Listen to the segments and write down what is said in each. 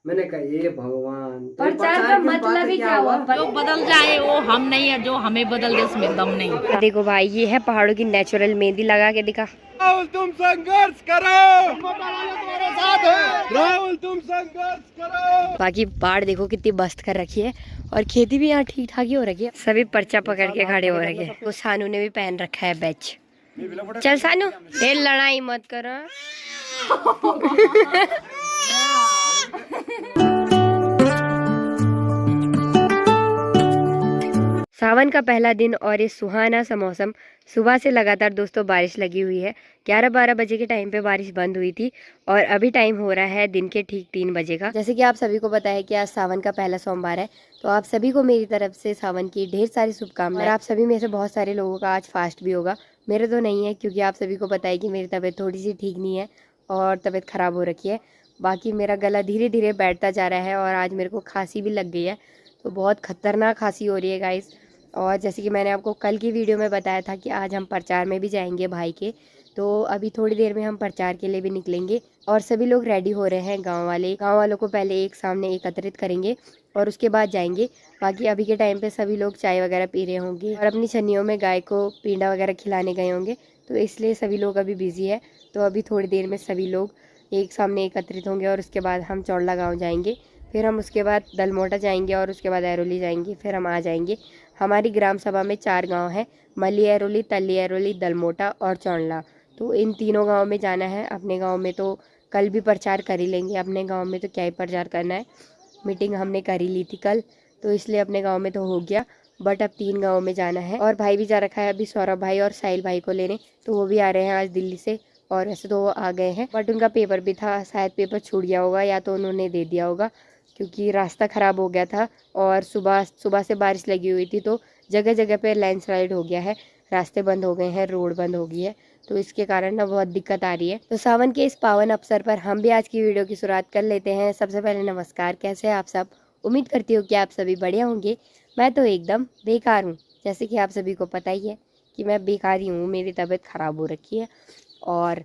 मैंने कहा ये भगवान, तो प्रचार का मतलब ही क्या हुआ? जो बदल जाए वो हम नहीं है, जो हमें बदल दे उसमें दम नहीं। देखो भाई, ये है पहाड़ों की नेचुरल मेहंदी। लगा के दिखा। राहुल तुम संघर्ष करो, तुम्हारे साथ है। राहुल तुम संघर्ष करो। बाकी बाढ़ देखो कितनी बस्त कर रखी है, और खेती भी यहाँ ठीक ठाक ही हो रखी है। सभी पर्चा पकड़ के खड़े हो रखे हैं। तो सानू ने भी पहन रखा है बैच। चल सानू, ढेर लड़ाई मत करो। सावन का पहला दिन और ये सुहाना सा मौसम। सुबह से लगातार दोस्तों बारिश लगी हुई है। 11-12 बजे के टाइम पे बारिश बंद हुई थी और अभी टाइम हो रहा है दिन के ठीक 3 बजे का। जैसे कि आप सभी को पता है कि आज सावन का पहला सोमवार है, तो आप सभी को मेरी तरफ से सावन की ढेर सारी शुभकामनाएं। और आप सभी में से बहुत सारे लोगों का आज फास्ट भी होगा, मेरे तो नहीं है, क्योंकि आप सभी को पता है कि मेरी तबीयत थोड़ी सी ठीक नहीं है और तबीयत ख़राब हो रखी है। बाकी मेरा गला धीरे धीरे बैठता जा रहा है और आज मेरे को खांसी भी लग गई है, तो बहुत खतरनाक खांसी हो रही है गाइस। और जैसे कि मैंने आपको कल की वीडियो में बताया था कि आज हम प्रचार में भी जाएंगे भाई के, तो अभी थोड़ी देर में हम प्रचार के लिए भी निकलेंगे। और सभी लोग रेडी हो रहे हैं। गांव वालों को पहले एक सामने एकत्रित करेंगे और उसके बाद जाएंगे। बाकी अभी के टाइम पे सभी लोग चाय वगैरह पी रहे होंगे और अपनी छन्नियों में गाय को पींडा वगैरह खिलाने गए होंगे, तो इसलिए सभी लोग अभी बिजी है। तो अभी थोड़ी देर में सभी लोग एक सामने एकत्रित होंगे और उसके बाद हम चौड़ला गाँव जाएंगे। फिर हम उसके बाद दलमोटा जाएंगे और उसके बाद ऐरोली जाएंगे। फिर हम आ जाएंगे। हमारी ग्राम सभा में 4 गांव हैं, मली ऐरोली, तल्ली ऐरोली, दलमोटा और चौड़ला। तो इन तीनों गांव में जाना है। अपने गांव में तो कल भी प्रचार कर ही लेंगे, अपने गांव में तो क्या ही प्रचार करना है, मीटिंग हमने कर ही ली थी कल, तो इसलिए अपने गाँव में तो हो गया। बट अब 3 गाँव में जाना है। और भाई भी जा रखा है अभी सौरभ भाई और साहिल भाई को लेने, तो वो भी आ रहे हैं आज दिल्ली से। और वैसे तो वो आ गए हैं, बट उनका पेपर भी था, शायद पेपर छूट गया होगा या तो उन्होंने दे दिया होगा, क्योंकि रास्ता ख़राब हो गया था और सुबह से बारिश लगी हुई थी, तो जगह जगह पे लैंडस्लाइड हो गया है, रास्ते बंद हो गए हैं, रोड बंद हो गई है, तो इसके कारण ना बहुत दिक्कत आ रही है। तो सावन के इस पावन अवसर पर हम भी आज की वीडियो की शुरुआत कर लेते हैं। सबसे पहले नमस्कार, कैसे हैं आप सब? उम्मीद करती हूँ कि आप सभी बढ़िया होंगे। मैं तो एकदम बेकार हूँ, जैसे कि आप सभी को पता ही है कि मैं बेकार ही हूँ। मेरी तबीयत ख़राब हो रखी है और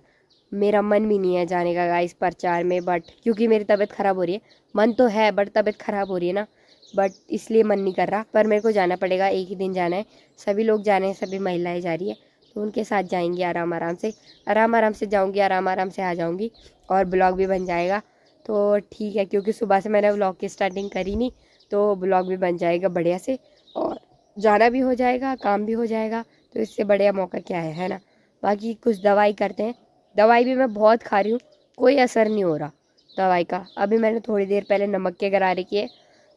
मेरा मन भी नहीं है जाने का गाइस प्रचार में, बट क्योंकि मेरी तबीयत ख़राब हो रही है। मन तो है बट तबीयत ख़राब हो रही है ना, बट इसलिए मन नहीं कर रहा, पर मेरे को जाना पड़ेगा। एक ही दिन जाना है, सभी लोग जा रहे हैं, सभी महिलाएं जा रही है, तो उनके साथ जाएंगे। आराम आराम से जाऊंगी, आराम आराम से आ जाऊंगी और ब्लॉग भी बन जाएगा। तो ठीक है, क्योंकि सुबह से मैंने ब्लॉग की स्टार्टिंग करी नहीं, तो ब्लॉग भी बन जाएगा बढ़िया से और जाना भी हो जाएगा, काम भी हो जाएगा, तो इससे बढ़िया मौका क्या है ना। बाकी कुछ दवाई करते हैं। दवाई भी मैं बहुत खा रही हूँ, कोई असर नहीं हो रहा दवाई का। अभी मैंने थोड़ी देर पहले नमक के गरारे किए,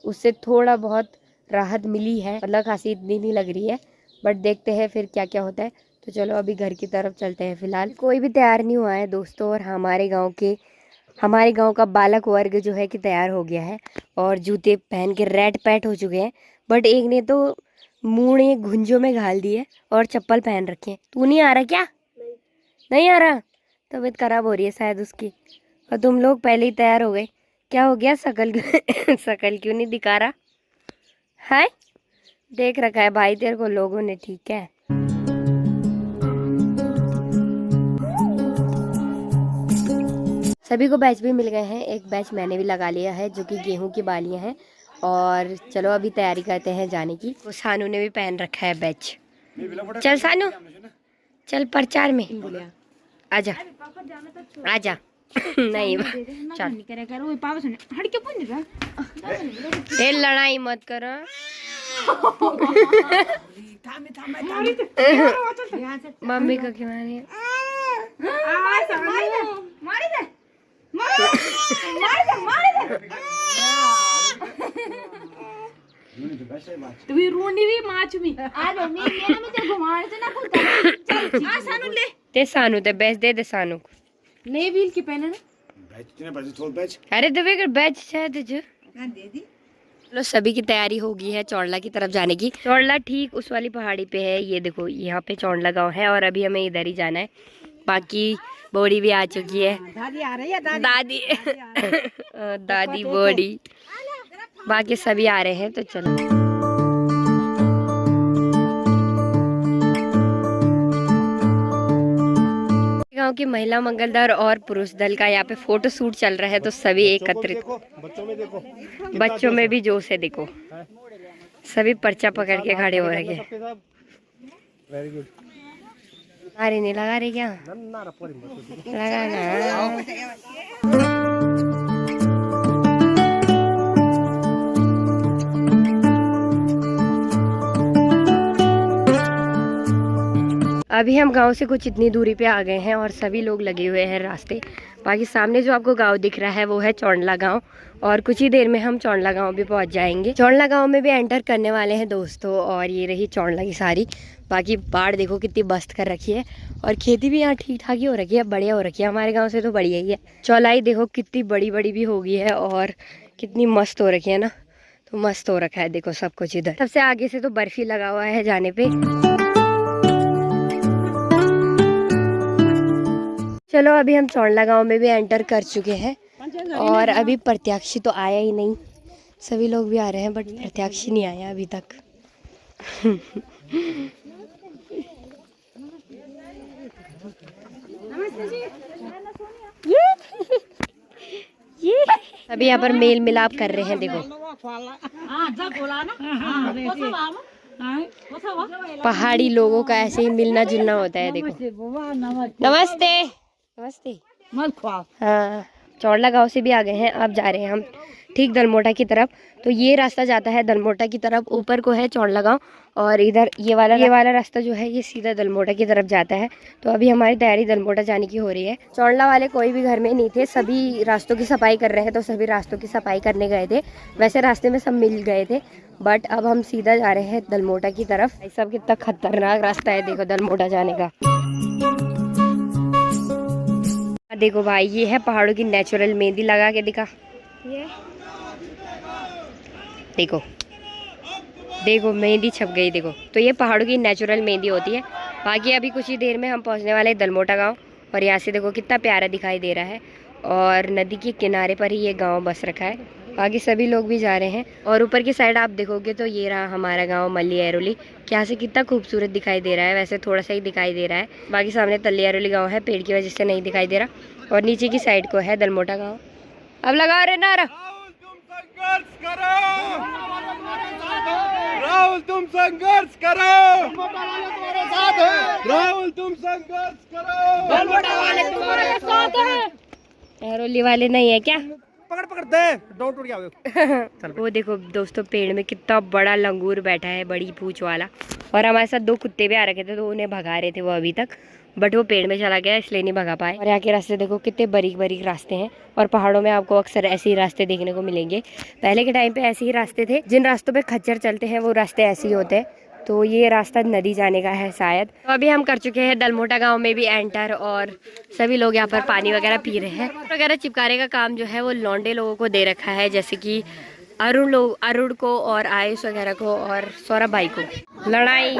उससे थोड़ा बहुत राहत मिली है, मतलब खांसी इतनी नहीं लग रही है, बट देखते हैं फिर क्या क्या होता है। तो चलो अभी घर की तरफ चलते हैं। फिलहाल कोई भी तैयार नहीं हुआ है दोस्तों, और हमारे गांव का बालक वर्ग जो है कि तैयार हो गया है और जूते पहन के रेड पैट हो चुके हैं, बट एक ने तो मुँह घुंजों में घाल दिए और चप्पल पहन रखे हैं। तू नहीं आ रहा क्या? नहीं आ रहा, तबीयत खराब हो रही है शायद उसकी, और तुम लोग पहले ही तैयार हो गए। क्या हो गया? शकल शकल क्यों नहीं दिखा रहा है? देख रखा है भाई तेरे को लोगों ने, ठीक है। सभी को बैच भी मिल गए हैं, एक बैच मैंने भी लगा लिया है जो कि गेहूं की बालियां हैं। और चलो अभी तैयारी करते हैं जाने की। तो सानू ने भी पहन रखा है बैच। चल सानू, चल प्रचार में आजा आजा। नहीं चल, लड़ाई मत करो। मम्मी को क्यों मारी? तुम्ही रोंडी भी माच मी आज मी मेरा में ते घुमाने ना खुद चल आ सानू ले ते सानू ते बैच दे सानू को ले व्हील के पहले ना बैच ने बैच थोड़ बैच, अरे दबे कर बैच शायद जो हां दे दी। चलो सभी की तैयारी हो गई है चौड़ला की तरफ जाने की। चौड़ला ठीक उस वाली पहाड़ी पे है, ये देखो यहाँ पे चौड़ला गाँव है और अभी हमें इधर ही जाना है। बाकी बोड़ी भी आ चुकी है, दादी आ रही है, दादी दादी बोड़ी, बाकी सभी आ रहे हैं। तो चलो गांव की महिला मंगल दल और पुरुष दल का यहाँ पे फोटो शूट चल रहा है, तो सभी एकत्रित। बच्चों में भी जोश है, देखो सभी पर्चा पकड़ के खड़े हो रहे हैं। Very good. अरे नहीं लगा रही क्या? लगा ना। अभी हम गांव से कुछ इतनी दूरी पे आ गए हैं और सभी लोग लगे हुए हैं रास्ते। बाकी सामने जो आपको गांव दिख रहा है वो है चौंडला गांव, और कुछ ही देर में हम चौंडला गांव भी पहुंच जाएंगे। चौंडला गांव में भी एंटर करने वाले हैं दोस्तों। और ये रही चौंडला की सारी। बाकी बाढ़ देखो कितनी बस्त कर रखी है, और खेती भी यहाँ ठीक ठाक ही हो रखी है, बढ़िया हो रखी है। हमारे गाँव से तो बढ़िया ही है। चौलाई देखो कितनी बड़ी बड़ी भी हो गई है और कितनी मस्त हो रखी है ना, तो मस्त हो रखा है देखो सब कुछ। इधर सबसे आगे से तो बर्फी लगा हुआ है जाने पे। चलो अभी हम चौंडला गांव में भी एंटर कर चुके हैं, और अभी प्रत्याशी तो आया ही नहीं। सभी लोग भी आ रहे हैं बट प्रत्याशी नहीं आया अभी तक। ये अभी यहाँ पर मेल मिलाप कर रहे हैं देखो। पहाड़ी लोगों का ऐसे ही मिलना जुलना होता है देखो। नमस्ते नमस्ते। हाँ, चौंडला गांव से भी आ गए हैं। अब जा रहे हैं हम ठीक दलमोटा की तरफ। तो ये रास्ता जाता है दलमोटा की तरफ, ऊपर को है चौंडला गांव, और इधर ये वाला रास्ता जो है ये सीधा दलमोटा की तरफ जाता है। तो अभी हमारी तैयारी दलमोटा जाने की हो रही है। चौंडला वाले कोई भी घर में नहीं थे, सभी रास्तों की सफाई कर रहे हैं, तो सभी रास्तों की सफाई करने गए थे। वैसे रास्ते में सब मिल गए थे, बट अब हम सीधा जा रहे हैं दलमोटा की तरफ। सब कितना खतरनाक रास्ता है देखो दलमोटा जाने का। देखो भाई, ये है पहाड़ों की नेचुरल मेहंदी लगा के दिखा। ये देखो देखो मेहंदी छप गई देखो। तो ये पहाड़ों की नेचुरल मेहंदी होती है। बाकी अभी कुछ ही देर में हम पहुंचने वाले हैं दलमोटा गांव, और यहाँ से देखो कितना प्यारा दिखाई दे रहा है, और नदी के किनारे पर ही ये गांव बस रखा है। बाकी सभी लोग भी जा रहे हैं, और ऊपर की साइड आप देखोगे तो ये रहा हमारा गांव मल्ली एरोली। यहाँ से कितना खूबसूरत दिखाई दे रहा है, वैसे थोड़ा सा ही दिखाई दे रहा है। बाकी सामने तल्ली एरोली गांव है, पेड़ की वजह से नहीं दिखाई दे रहा, और नीचे की साइड को है दलमोटा गांव। अब लगा रहे नारा, राहुल तुम संघर्ष करो, राहुल तुम संघर्ष करो, दलमोटा वाले तुम्हारे साथ हैं। एरोली वाले नहीं है क्या? पकड़ पकड़ दे, डोंट टूट गया। वो देखो दोस्तों, पेड़ में कितना बड़ा लंगूर बैठा है, बड़ी पूंछ वाला। और हमारे साथ 2 कुत्ते भी आ रखे थे, तो उन्हें भगा रहे थे वो अभी तक, बट वो पेड़ में चला गया इसलिए नहीं भगा पाए। और यहाँ के रास्ते देखो कितने बारीक बारीक रास्ते हैं, और पहाड़ों में आपको अक्सर ऐसे ही रास्ते देखने को मिलेंगे। पहले के टाइम पे ऐसे ही रास्ते थे। जिन रास्तों पे खच्चर चलते हैं वो रास्ते ऐसे ही होते हैं। तो ये रास्ता नदी जाने का है शायद। तो अभी हम कर चुके हैं दलमोटा गांव में भी एंटर, और सभी लोग यहाँ पर पानी वगैरह पी रहे हैं। वगैरह चिपकाने का काम जो है वो लौंडे लोगों को दे रखा है, जैसे कि अरुण को और आयुष वगैरह को और सौरभ भाई को। लड़ाई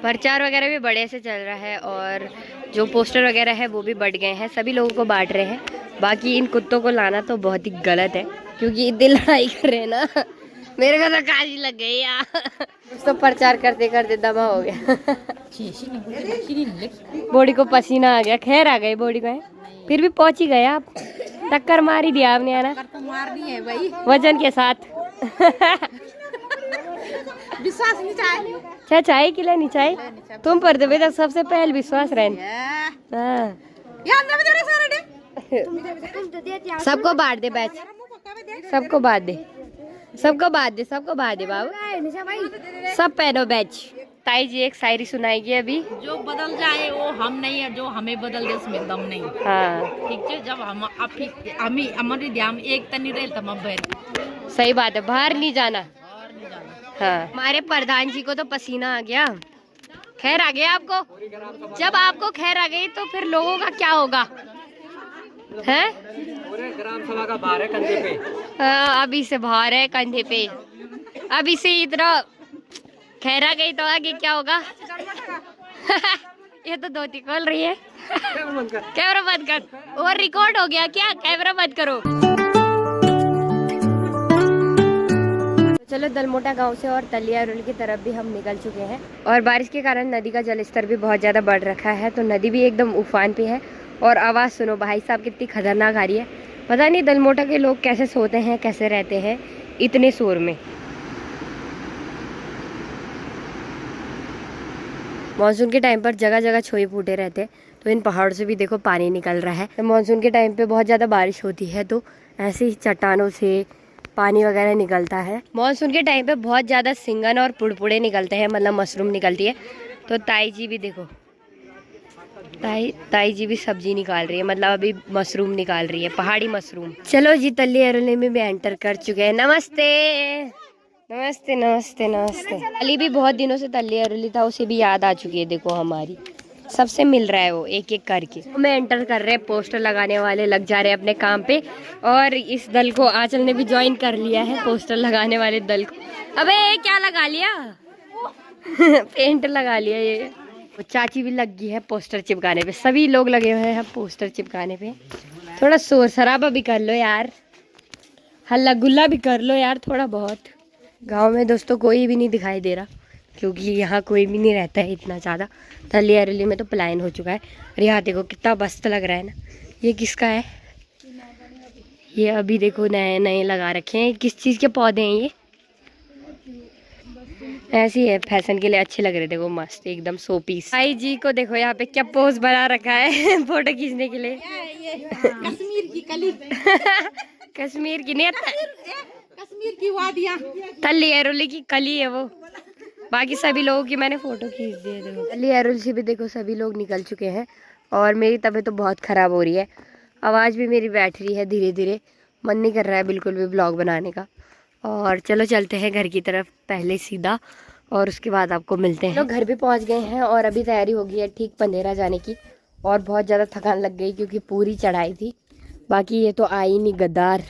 प्रचार वगैरह भी बड़े से चल रहा है, और जो पोस्टर वगैरह है वो भी बढ़ गए हैं, सभी लोगों को बांट रहे हैं। बाकी इन कुत्तों को लाना तो बहुत ही गलत है, क्योंकि इतनी लड़ाई कर रहे हैं ना, मेरे को तो काजी लग गई यार। तो प्रचार करते करते दमा हो गया। बॉडी को पसीना आ गया। खैर आ गई बॉडी को, फिर भी पहुंच ही गए आप। टक्कर मार ही दिया आपने, है ना? मारनी है भाई, वजन के साथ। विश्वास नहीं चाहिए। अच्छा, चाय कि लेनी चाहिए? तुम पर तो बेटा सबसे पहले विश्वास रहने। सबको बांट दे बैच, सबको बांट दे, सबको बांट दे, सबको बांट दे बाबू, सब पहनो बैच। ताई जी एक शायरी सुनाएगी अभी। जो बदल जाए वो हम नहीं है, जो हमें बदल दे उसमें दम नहीं। हाँ ठीक है, जब हम हमारी ध्यान एक तनी रहे तब हम बैठ। सही बात है, बाहर नहीं जाना। हाँ, हमारे प्रधान जी को तो पसीना आ गया। खैर आ गया आपको? जब आपको खैर आ गई तो फिर लोगों का क्या होगा? है पूरे ग्राम सभा का भार है कंधे पे। अभी से भार है कंधे पे, अभी से इतना खैर आ गई तो आगे क्या होगा? ये तो धोती खोल रही है। कैमरा बंद कर। और रिकॉर्ड हो गया क्या? कैमरा बंद करो। चलो दलमोटा गांव से और तलिया रुल की तरफ भी हम निकल चुके हैं और बारिश के कारण नदी का जलस्तर भी बहुत ज़्यादा बढ़ रखा है, तो नदी भी एकदम उफान पे है। और आवाज़ सुनो भाई साहब कितनी खतरनाक आ रही है। पता नहीं दलमोटा के लोग कैसे सोते हैं, कैसे रहते हैं इतने शोर में। मानसून के टाइम पर जगह जगह छोए फूटे रहते हैं, तो इन पहाड़ों से भी देखो पानी निकल रहा है। तो मानसून के टाइम पे बहुत ज़्यादा बारिश होती है, तो ऐसे ही चट्टानों से पानी वगैरह निकलता है। मानसून के टाइम पे बहुत ज़्यादा सिंगन और पुड़पुड़े निकलते हैं, मतलब मशरूम निकलती है। तो ताई जी भी देखो, ताई जी भी सब्जी निकाल रही है, मतलब अभी मशरूम निकाल रही है, पहाड़ी मशरूम। चलो जी तलिया अरुली में भी एंटर कर चुके हैं। नमस्ते नमस्ते नमस्ते नमस्ते। अली भी बहुत दिनों से तलिया अरुली था, उसे भी याद आ चुकी है। देखो हमारी सबसे मिल रहा है वो एक एक करके। हमें एंटर कर रहे हैं, पोस्टर लगाने वाले लग जा रहे हैं अपने काम पे। और इस दल को आंचल ने भी ज्वाइन कर लिया है, पोस्टर लगाने वाले दल को। अबे क्या लगा लिया पेंट लगा लिया ये। चाची भी लग गई है पोस्टर चिपकाने पे, सभी लोग लगे हुए हैं पोस्टर चिपकाने पे। थोड़ा शोर शराबा भी कर लो यार, हल्ला गुल्ला भी कर लो यार थोड़ा बहुत। गांव में दोस्तों कोई भी नहीं दिखाई दे रहा, क्योंकि यहाँ कोई भी नहीं रहता है इतना ज़्यादा। तलिया अरुली में तो पलायन हो चुका है। और यहाँ देखो कितना मस्त लग रहा है ना। ये किसका है? ये अभी देखो नए नए लगा रखे हैं। किस चीज़ के पौधे हैं ये? ऐसे ही है, फैशन के लिए अच्छे लग रहे। देखो मस्त एकदम शो पीस। भाई जी को देखो यहाँ पे क्या पोज बना रखा है फोटो खींचने के लिए। कश्मीर की कली कश्मीर की नहीं, कश्मीर की वादियाँ, तलिया अरुली की कली है वो। बाकी सभी लोगों की मैंने फोटो खींच दी है। देखो तलिया अरुली से भी देखो सभी लोग निकल चुके हैं। और मेरी तबीयत तो बहुत ख़राब हो रही है, आवाज़ भी मेरी बैठ रही है धीरे धीरे। मन नहीं कर रहा है बिल्कुल भी ब्लॉग बनाने का। और चलो चलते हैं घर की तरफ पहले सीधा, और उसके बाद आपको मिलते हैं। लोग घर भी पहुंच गए हैं और अभी तैयारी हो गई है ठीक पंधेरा जाने की। और बहुत ज़्यादा थकान लग गई क्योंकि पूरी चढ़ाई थी। बाकी ये तो आई नहीं, गद्दार,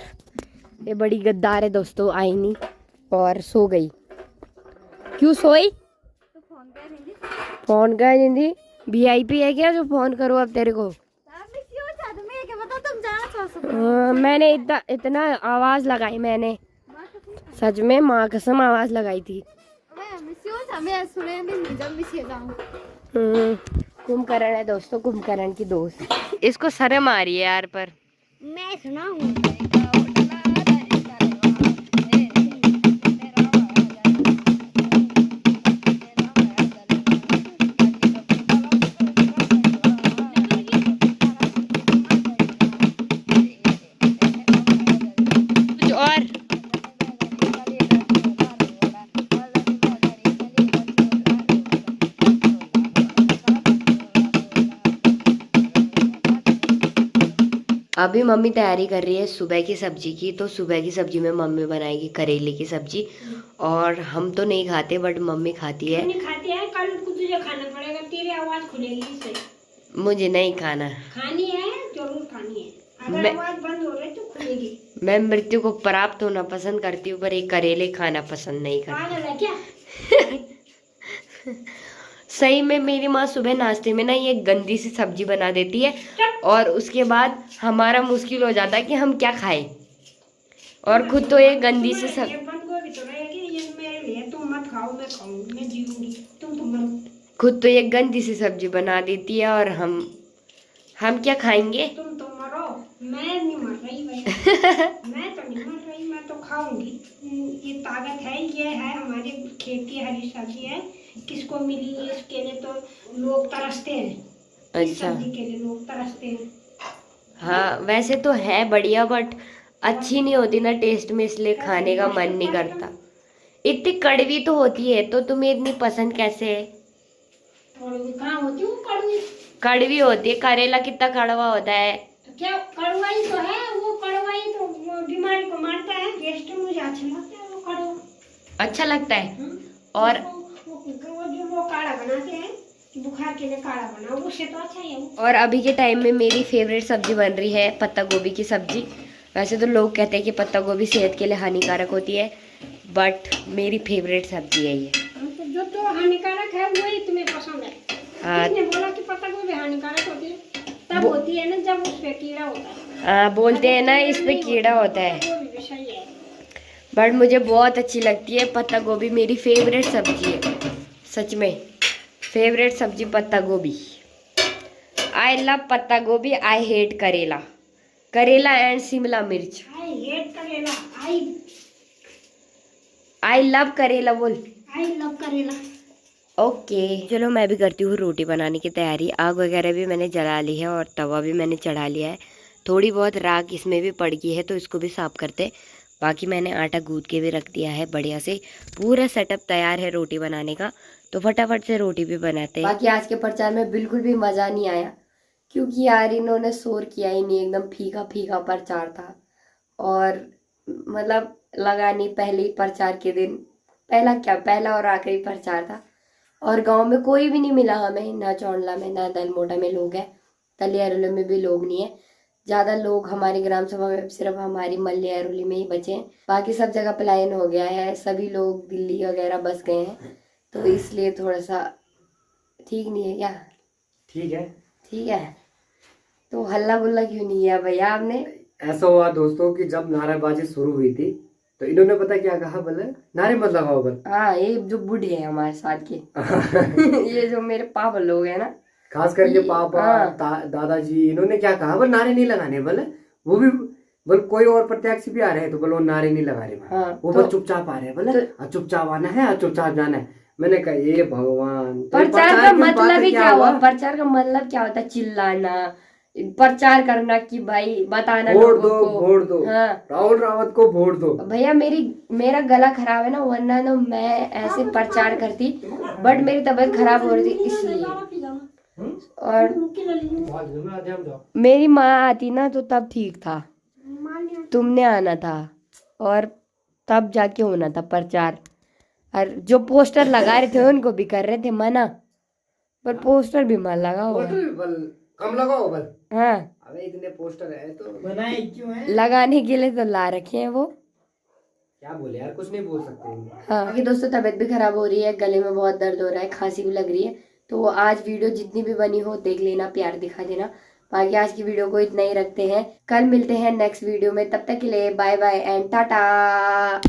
ये बड़ी गद्दार है दोस्तों, आई नहीं और सो गई। क्यों सोई? फोन कर हिंदी VIP है क्या जो फोन करो अब तेरे को? मैंने इतना आवाज़ लगाई, मैंने सच में माँ कसम आवाज़ लगाई थी। कुंभकर्ण है दोस्तों, कुंभकर्ण की दोस्त। इसको शर्म आ रही है यार, पर मैं सुनाऊं। अभी मम्मी तैयारी कर रही है सुबह की सब्जी की। तो सुबह की सब्जी में मम्मी बनाएगी करेले की सब्जी। और हम तो नहीं खाते, बट मम्मी खाती है। नहीं खाती है, कल को तुझे खाना पड़ेगा, तेरी आवाज खुलेगी इससे। मुझे नहीं खाना, खानी है, जरूर खानी है। अगर आवाज बंद हो रही तो खुलेगी। मैं मृत्यु को प्राप्त होना पसंद करती हूँ, पर एक करेले खाना पसंद नहीं करती। पागल है क्या? सही में मेरी माँ सुबह नाश्ते में ना ये गंदी सी सब्जी बना देती है, और उसके बाद हमारा मुश्किल हो जाता है कि हम क्या खाएं। और खुद तो ये गंदी सी सब्जी, ये मेरे लिए, तुम मत खाओ, मैं खाऊंगी, मैं जीऊंगी, तुम तो मरो। खुद तो ये गंदी सी सब्जी बना देती है, और हम क्या खाएंगे? तुम तो मरो, मैं नहीं मर रही भाई। मैं तो नहीं मर रही, मैं तो खाऊंगी। ये ताकत है, ये है हमारे खेत की हरी सब्जी है। किसको मिली इसके लिए तो लोग तरसते हैं। अच्छा, सब्जी के लिए लोग तरसते हैं। हाँ वैसे तो है बढ़िया, बट अच्छी नहीं होती ना टेस्ट में, इसलिए खाने का मन नहीं करता। इतनी कड़वी तो होती है, तो तुम्हें इतनी पसंद कैसे है? कहाँ होती हूँ कड़वी? कड़वी होती है, करेला कितना कड़वा होता है। तो क्या कड़वा ही तो है, वो कड़वा ही तो बीमारी को मारता है। टेस्ट मुझे अच्छा लगता है वो कड़वा। अच्छा लगता है। और वो काढ़ा बनाते हैं, बुखार के लिए काढ़ा बनाओ, उससे तो अच्छा ही है वो। और अभी के टाइम में मेरी फेवरेट सब्जी बन रही है पत्ता गोभी की सब्जी। वैसे तो लोग कहते हैं कि पत्ता गोभी सेहत के लिए हानिकारक होती है, बट मेरी फेवरेट सब्जी है ये। जो तो हानिकारक है वही तुम्हें पसंद है। हाँ, किसने बोला कि पत्ता गोभी हानिकारक होती है? तब होती है ना जब उस पे कीड़ा होता है। बोलते हैं ना इस पे कीड़ा होता है। गोभी भी सही है। बट मुझे बहुत अच्छी लगती है पत्ता गोभी, मेरी फेवरेट सब्जी है, सच में फेवरेट सब्जी पत्ता गोभी। आई लव पत्ता गोभी, आई हेट करेला, करेला एंड शिमला मिर्च। आई हेट करेला, आई लव करेला बोल। आई लव करेला। ओके चलो मैं भी करती हूँ रोटी बनाने की तैयारी। आग वगैरह भी मैंने जला ली है और तवा भी मैंने चढ़ा लिया है। थोड़ी बहुत राख इसमें भी पड़ गई है तो इसको भी साफ करते। बाकी मैंने आटा गूंथ के भी रख दिया है बढ़िया से। पूरा सेटअप तैयार है रोटी बनाने का, तो फटाफट से रोटी भी बनाते हैं। बाकी आज के प्रचार में बिल्कुल भी मज़ा नहीं आया क्योंकि यार इन्होंने शोर किया ही नहीं, एकदम फीका फीका प्रचार था। और मतलब लगा नहीं पहले प्रचार के दिन, पहला और आखिरी प्रचार था। और गांव में कोई भी नहीं मिला हमें, ना चौंडला में ना दलमोटा में लोग हैं, तलियारुली में भी लोग नहीं है। ज़्यादा लोग हमारी ग्राम सभा में सिर्फ हमारी मल्लियारुली में ही बचे हैं। बाकी सब जगह पलायन हो गया है, सभी लोग दिल्ली वगैरह बस गए हैं, तो इसलिए थोड़ा सा ठीक नहीं है। क्या ठीक है, ठीक है, तो हल्ला गुल्ला क्यों नहीं किया भैया आपने? ऐसा हुआ दोस्तों कि जब नारेबाजी शुरू हुई थी तो इन्होंने पता क्या कहा, बोले नारे मत लगाओ बल। हाँ, ये जो बूढ़े हैं हमारे साथ के ये जो मेरे पापा लोग हैं ना, खास करके पापा हाँ। दादाजी, इन्होंने क्या कहा, बोल नारे नहीं लगाने, बोले वो भी बोल कोई और प्रत्याशी भी आ रहे हैं तो बोलो नारे नहीं लगा रहे। हाँ, वो बस चुपचाप आ रहे हैं, बोले चुपचाप आना है, चुपचाप जाना है। मैंने कहा ये भगवान, तो प्रचार का की बात मतलब ही क्या क्या हुआ? हुआ? प्रचार का मतलब क्या होता है? चिल्लाना, प्रचार करना कि भाई बताना वोट लोगों दो, को। वोट दो, हाँ राहुल रावत को वोट दो। भैया मेरा गला खराब है ना, वरना तो मैं ऐसे प्रचार करती, बट मेरी तबीयत खराब हो रही थी इसलिए। और मेरी माँ आती ना तो तब ठीक था, तुमने आना था और तब जाके होना था प्रचार। और जो पोस्टर लगा रहे थे उनको भी कर रहे थे मना, पर पोस्टर भी मत लगाओ। कम लगाओ बल। हाँ, अबे इतने पोस्टर है तो बनाए क्यों है? लगाने के लिए तो ला रखे हैं वो। क्या बोले यार, कुछ नहीं बोल सकते। हाँ बाकी दोस्तों तबीयत भी खराब हो रही है, गले में बहुत दर्द हो रहा है, खांसी भी लग रही है। तो आज वीडियो जितनी भी बनी हो देख लेना, प्यार दिखा देना। बाकी आज की वीडियो को इतना ही रखते हैं, कल मिलते हैं नेक्स्ट वीडियो में। तब तक के लिए बाय बाय एंड टाटा।